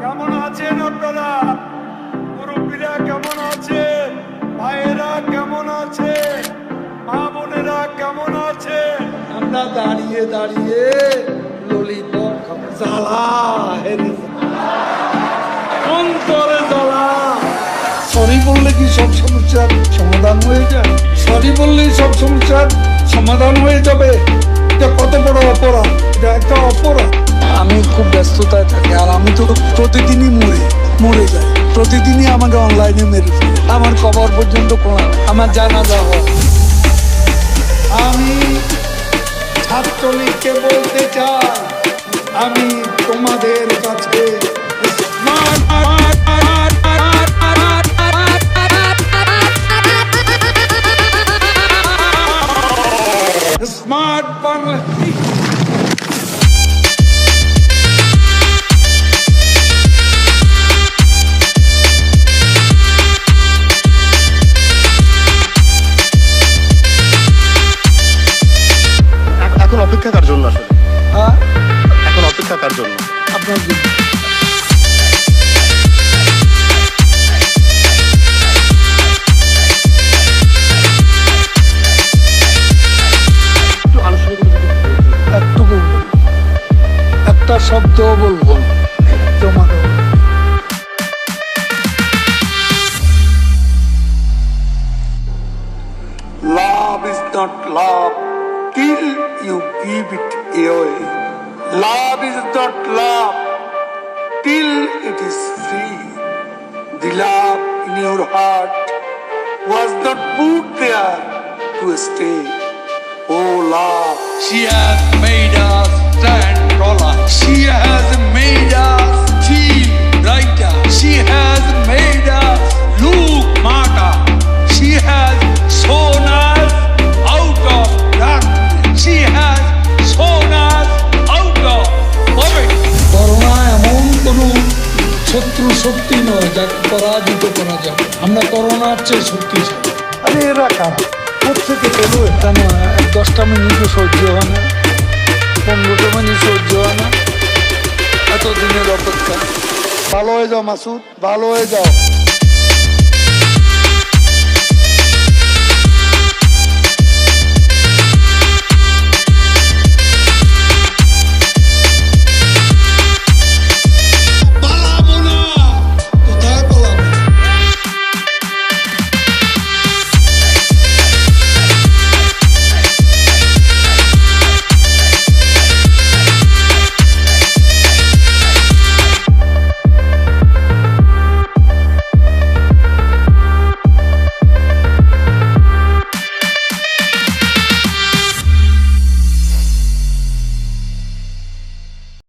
কেমন আছেন আপনারা? মুরব্বীরা কেমন আছে? ভাইয়েরা কেমন আছে? মা বোনেরা কেমন আছে? আমরা দাঁড়িয়ে দাঁড়িয়ে ললিপপ খাবো। জ্বালা হেরে অন্তরে জ্বালা। সরি বললে কি সব সমস্যার সমাধান হয়ে যায়? সরি বললেই সব সমস্যার সমাধান হয়ে যাবে? এটা কত বড় অপরাধ! এটা একটা অপরাধ। আমি খুব ব্যস্ততায় থাকি, আর আমি তো প্রতিদিনই মরে যাই। প্রতিদিনই আমাকে অনলাইনে মেরে ফেলে। আমার কবর পর্যন্ত কোরআন, আমার জানাজা হয়। আমি ছাত্রলীগকে বলতে চাই, আমি তোমাদের কাছে স্মার্ট বাংলাদেশ। এখন অপেক্ষা কার জন্য আসলে? হ্যাঁ, এখন অপেক্ষা কার জন্য? আপনার জন্য। একটু আনুষ্ঠানিক একটুকু একটা শব্দ বলবো তোমাদের। Love is not love till you give it away. Love is not love till it is free. The love in your heart was not put there to stay. Oh love, she has made us stand taller. She has made us feel brighter. She has made us look smarter. She has shown us out of darkness. She has shown us out of poverty. Corona এমন কোন শত্রু শক্তি নয় যাকে পরাজিত করা যাবে। আমরা করোনার চেয়ে শক্তিশালী। আরে এরা কারা? কোথেকে পেলো? এটা না 10টা মিনিটও সহ্য হয় না, 15টা মিনিট সহ্য হয় না, এতদিনের অপেক্ষা। ভালো হয়ে যাও মাসুদ, ভালো হয়ে যাও।